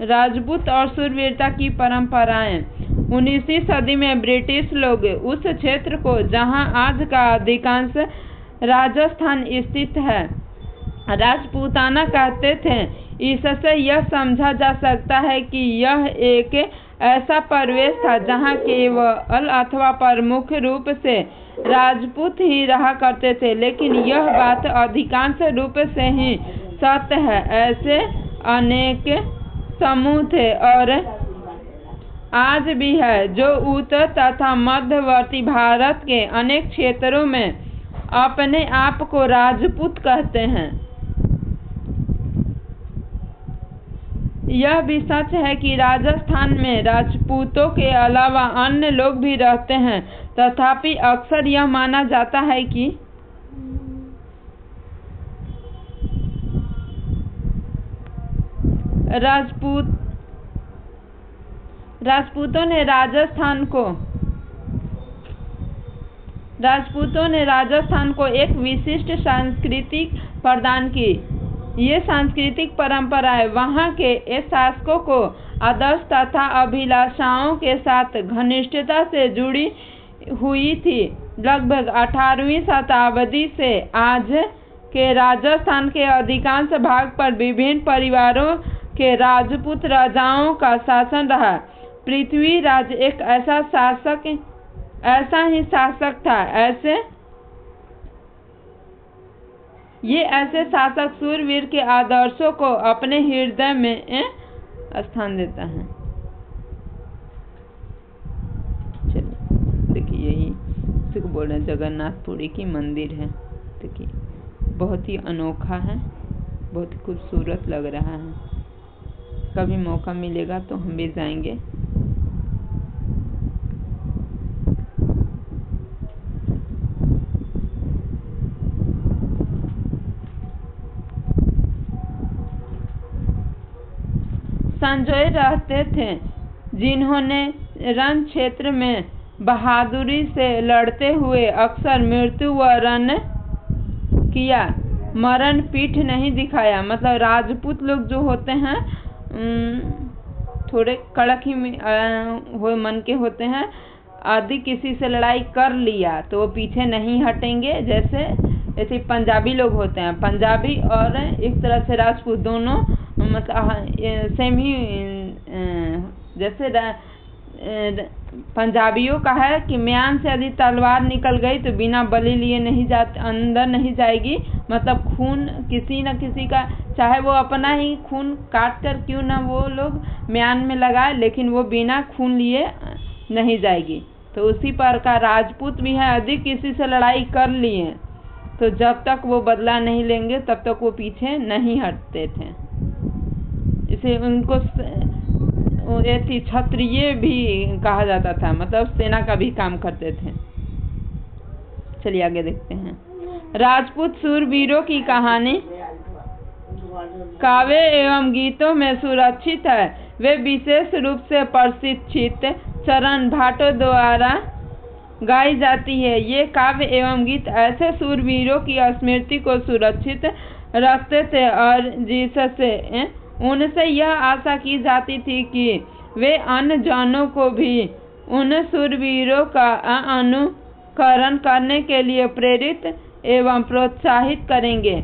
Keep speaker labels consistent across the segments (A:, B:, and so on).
A: राजपूत और शूरवीरता की परंपराएं। 19वीं सदी में ब्रिटिश लोग उस क्षेत्र को जहां आज का अधिकांश राजस्थान स्थित है राजपूताना कहते थे। इससे यह समझा जा सकता है कि यह एक ऐसा प्रदेश था जहां केवल अथवा प्रमुख रूप से राजपूत ही रहा करते थे, लेकिन यह बात अधिकांश रूप से ही सत्य है। ऐसे अनेक समूह थे और आज भी है जो उत्तर तथा मध्यवर्ती भारत के अनेक क्षेत्रों में अपने आप को राजपूत कहते हैं। यह भी सच है कि राजस्थान में राजपूतों के अलावा अन्य लोग भी रहते हैं, तथापि अक्सर यह माना जाता है कि राजपूतों ने राजस्थान को एक विशिष्ट संस्कृति प्रदान की। ये सांस्कृतिक परंपराएं वहां के शासकों को आदर्श तथा अभिलाषाओं के साथ घनिष्ठता से जुड़ी हुई थी। लगभग 18वीं शताब्दी से आज के राजस्थान के अधिकांश भाग पर विभिन्न परिवारों के राजपूत राजाओं का शासन रहा। पृथ्वीराज एक ऐसा ही शासक था। ऐसे शासक शूरवीर के आदर्शों को अपने हृदय में स्थान देता है। चलिए देखिए, यही इसी को बोल रहे हैं जगन्नाथपुरी की मंदिर है। देखिए बहुत ही अनोखा है, बहुत ही खूबसूरत लग रहा है। कभी मौका मिलेगा तो हम भी जाएंगे। संजय रहते थे जिन्होंने रण क्षेत्र में बहादुरी से लड़ते हुए अक्सर मृत्यु वरण किया, मरण पीठ नहीं दिखाया। मतलब राजपूत लोग जो होते हैं थोड़े कड़क ही मन के होते हैं। यदि किसी से लड़ाई कर लिया तो वो पीछे नहीं हटेंगे। जैसे पंजाबी लोग होते हैं, पंजाबी और एक तरह से राजपूत दोनों मतलब सेम ही। जैसे पंजाबियों का है कि म्यान से यदि तलवार निकल गई तो बिना बलि लिए अंदर नहीं जाएगी। मतलब खून किसी न किसी का, चाहे वो अपना ही खून काट कर क्यों ना वो लोग म्यान में लगाए, लेकिन वो बिना खून लिए नहीं जाएगी। तो उसी प्रकार राजपूत भी है, यदि किसी से लड़ाई कर लिए तो जब तक वो बदला नहीं लेंगे तब तक वो पीछे नहीं हटते थे। इसे उनको क्षत्रिय भी कहा जाता था, मतलब सेना का भी काम करते थे। चलिए आगे देखते हैं। राजपूत शूरवीरों की कहानी काव्य एवं गीतों में सुरक्षित है। वे विशेष रूप से प्रशिक्षित चरण भाटों द्वारा गाई जाती है। ये काव्य एवं गीत ऐसे शूरवीरों की स्मृति को सुरक्षित रखते थे और जिससे उनसे यह आशा की जाती थी कि वे अन्य जनों को भी उन शूरवीरों का अनुकरण करने के लिए प्रेरित एवं प्रोत्साहित करेंगे।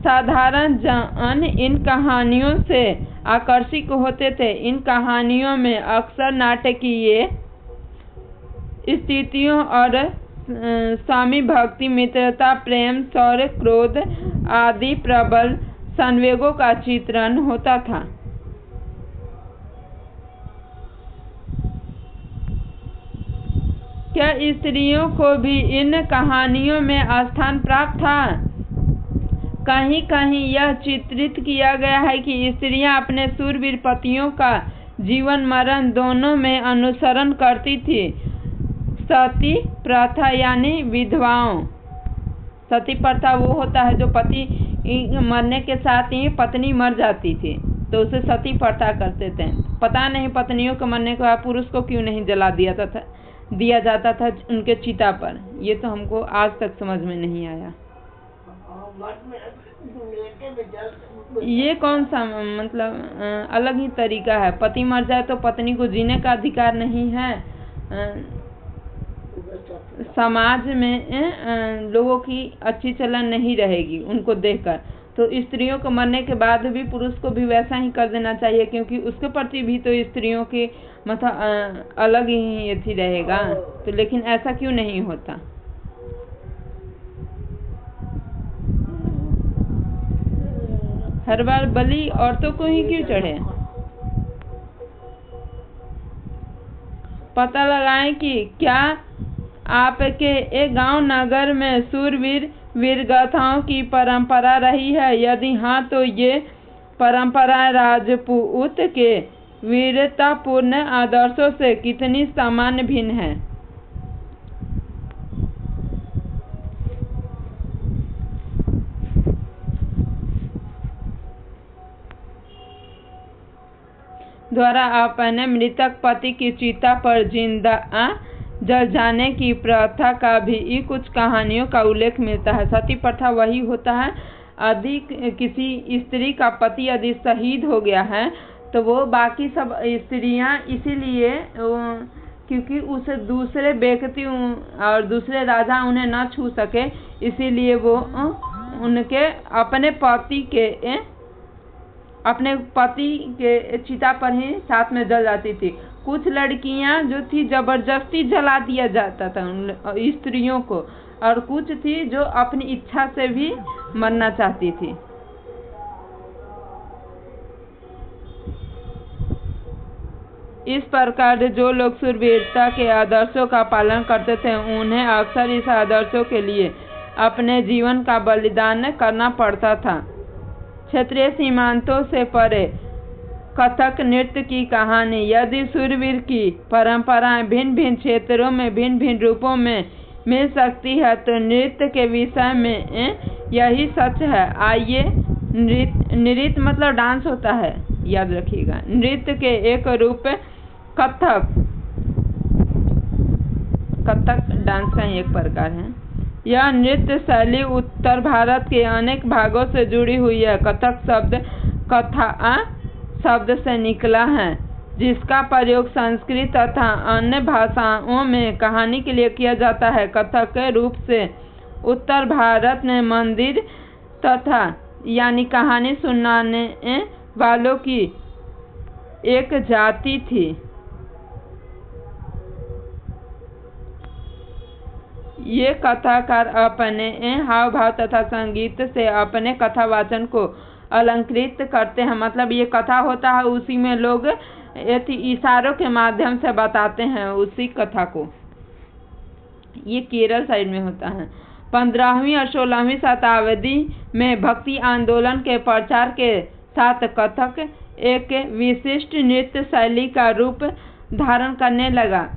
A: साधारण जन इन कहानियों से आकर्षित होते थे। इन कहानियों में अक्सर नाटकीय स्थितियों और स्वामी भक्ति, मित्रता, प्रेम, शौर्य, क्रोध आदि प्रबल संवेगों का चित्रण होता था। क्या स्त्रियों को भी इन कहानियों में स्थान प्राप्त था? कहीं कहीं यह चित्रित किया गया है कि स्त्रियां अपने शूरवीर पतियों का जीवन मरण दोनों में अनुसरण करती थी। सती प्रथा यानी विधवाओं। सती प्रथा वो होता है जो पति मरने के साथ ही पत्नी मर जाती थी, तो उसे सती प्रथा करते थे। पता नहीं पत्नियों के मरने के बाद पुरुष को क्यों नहीं जला दिया जाता था उनके चिता पर। ये तो हमको आज तक समझ में नहीं आया। ये कौन सा मतलब अलग ही तरीका है। पति मर जाए तो पत्नी को जीने का अधिकार नहीं है। समाज में लोगों की अच्छी चलन नहीं रहेगी उनको देखकर, तो स्त्रियों को मरने के बाद भी पुरुष को भी वैसा ही कर देना चाहिए, क्योंकि उसके प्रति भी तो स्त्रियों की मतलब अलग ही अथी रहेगा। तो लेकिन ऐसा क्यों नहीं होता। हर बार बलि औरतों को ही क्यों चढ़े। पता लगाएं कि क्या आपके एक गांव नगर में शूरवीर वीरगाथाओं की परंपरा रही है। यदि हाँ तो ये परंपरा राजपूत के वीरतापूर्ण आदर्शों से कितनी सामान्य भिन्न है। द्वारा अपने मृतक पति की चिता पर जिंदा जल जाने की प्रथा का भी कुछ कहानियों का उल्लेख मिलता है। सती प्रथा वही होता है, यदि किसी स्त्री का पति यदि शहीद हो गया है तो वो बाकी सब स्त्रियां इसीलिए क्योंकि उस दूसरे व्यक्ति और दूसरे राजा उन्हें न छू सके, इसीलिए वो उनके अपने पति के चिता पर ही साथ में जल जाती थी। कुछ लड़कियां जो थी जबरदस्ती जला दिया जाता था उन स्त्रियों को, और कुछ थी जो अपनी इच्छा से भी मरना चाहती थी। इस प्रकार जो लोग शूरवीरता के आदर्शों का पालन करते थे उन्हें अक्सर इस आदर्शों के लिए अपने जीवन का बलिदान करना पड़ता था। क्षेत्रीय सीमांतों से परे कथक नृत्य की कहानी। यदि शूरवीर की परंपराएं भिन्न भिन्न क्षेत्रों में भिन्न भिन्न रूपों में मिल सकती है तो नृत्य के विषय में यही सच है। आइए, नृत्य मतलब डांस होता है, याद रखिएगा। नृत्य के एक रूप कथक डांस का ही एक प्रकार है। यह नृत्य शैली उत्तर भारत के अनेक भागों से जुड़ी हुई है। कथक शब्द कथा शब्द से निकला है, जिसका प्रयोग संस्कृत तथा अन्य भाषाओं में कहानी के लिए किया जाता है। कथक के रूप से उत्तर भारत में मंदिर तथा यानी कहानी सुनाने वालों की एक जाति थी। ये कथाकार अपने हाव भाव तथा संगीत से अपने कथावाचन को अलंकृत करते हैं। मतलब ये कथा होता है, उसी में लोग इशारों के माध्यम से बताते हैं उसी कथा को। ये केरल साइड में होता है। 15वीं और 16वीं शताब्दी में भक्ति आंदोलन के प्रचार के साथ कथक एक विशिष्ट नृत्य शैली का रूप धारण करने लगा।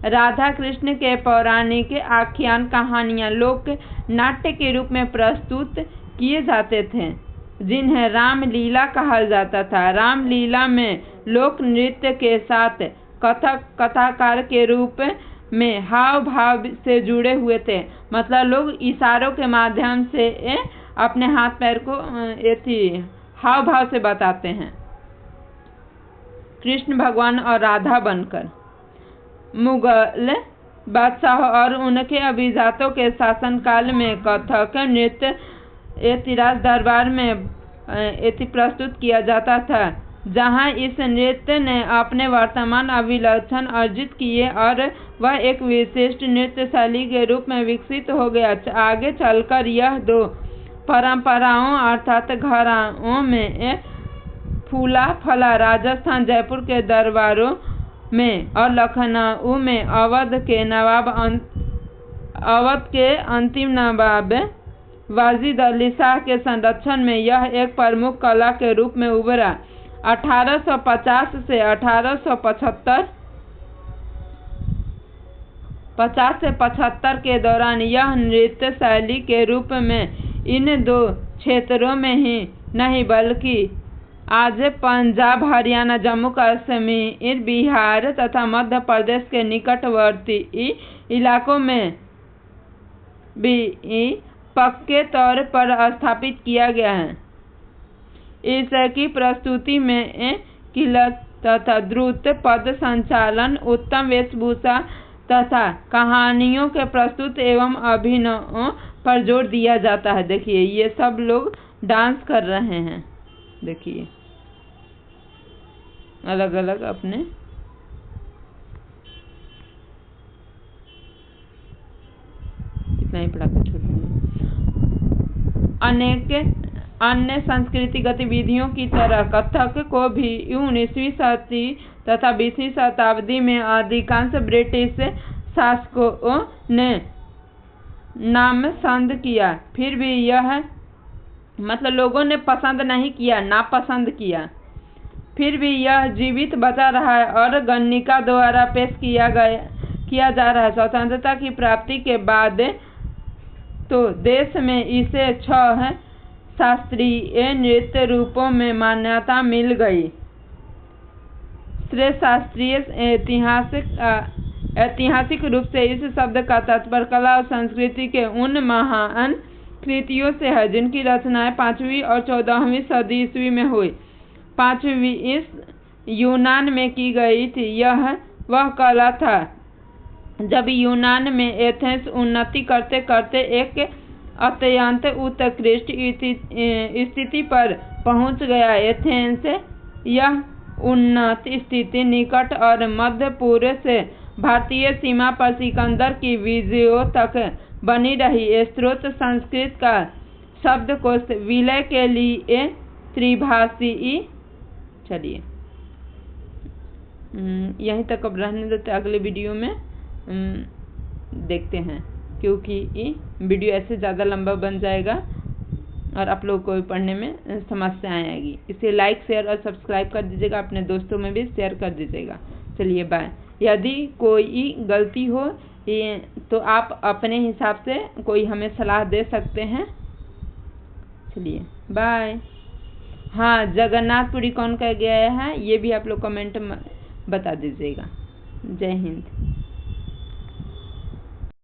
A: राधा कृष्ण के पौराणिक आख्यान कहानियां लोक नाट्य के रूप में प्रस्तुत किए जाते थे, जिन्हें रामलीला कहा जाता था। रामलीला में लोक नृत्य के साथ कथक कथाकार के रूप में हाव भाव से जुड़े हुए थे। मतलब लोग इशारों के माध्यम से अपने हाथ पैर को हाव भाव से बताते हैं। कृष्ण भगवान और राधा बनकर। मुगल बादशाह और उनके अभिजातों के शासनकाल में कथक नृत्य राज दरबार में प्रस्तुत किया जाता था, जहां इस नृत्य ने अपने वर्तमान अभिलक्षण अर्जित किए और वह एक विशिष्ट नृत्य शैली के रूप में विकसित हो गया। आगे चलकर यह दो परंपराओं अर्थात घरानों में फूला फला। राजस्थान जयपुर के दरबारों में और लखनऊ में अवध के अंतिम नवाब वाजिद अली शाह के संरक्षण में यह एक प्रमुख कला के रूप में उभरा। 1850 से 1875 के दौरान यह नृत्य शैली के रूप में इन दो क्षेत्रों में ही नहीं बल्कि आज पंजाब, हरियाणा, जम्मू कश्मीर, बिहार तथा मध्य प्रदेश के निकटवर्ती इलाकों में भी पक्के तौर पर स्थापित किया गया है। इसकी प्रस्तुति में किलत तथा द्रुत पद संचालन, उत्तम वेशभूषा तथा कहानियों के प्रस्तुत एवं अभिनयों पर जोर दिया जाता है। देखिए ये सब लोग डांस कर रहे हैं, देखिए अलग अलग अपने। इतना ही पढ़ा कर छोड़ दूंगी। अनेक अन्य सांस्कृतिक गतिविधियों की तरह कथक को भी 19वीं शताब्दी तथा 20वीं शताब्दी में अधिकांश ब्रिटिश शासकों ने नापसंद किया। फिर भी यह मतलब लोगों ने पसंद नहीं किया, नापसंद किया। फिर भी यह जीवित बचा रहा है और गणिका द्वारा पेश किया जा रहा है। स्वतंत्रता की प्राप्ति के बाद तो देश में इसे 6 शास्त्रीय नृत्य रूपों में मान्यता मिल गई। श्रेष्ठ शास्त्रीय ऐतिहासिक रूप से इस शब्द का तात्पर्य कला और संस्कृति के उन महान कृतियों से है जिनकी रचनाएं 5वीं और 14वीं सदी ईस्वी में हुई। 5वीं यूनान में की गई थी। यह वह कला था जब यूनान में एथेंस उन्नति करते करते एक अत्यंत उत्कृष्ट स्थिति पर पहुंच गया। एथेंस यह उन्नत स्थिति निकट और मध्य पूर्व से भारतीय सीमा पर सिकंदर की विजयों तक बनी रही। स्रोत संस्कृत का शब्दकोश विलय के लिए त्रिभाषी। चलिए यहीं तक अब रहने देते, अगले वीडियो में देखते हैं, क्योंकि ये वीडियो ऐसे ज़्यादा लंबा बन जाएगा और आप लोगों को पढ़ने में समस्याएं आएगी। इसे लाइक शेयर और सब्सक्राइब कर दीजिएगा, अपने दोस्तों में भी शेयर कर दीजिएगा। चलिए बाय। यदि कोई गलती हो तो आप अपने हिसाब से कोई हमें सलाह दे सकते हैं। चलिए बाय। हाँ, जगन्नाथपुरी कौन कह गया है ये भी आप लोग कमेंट में बता दीजिएगा। जय हिंद।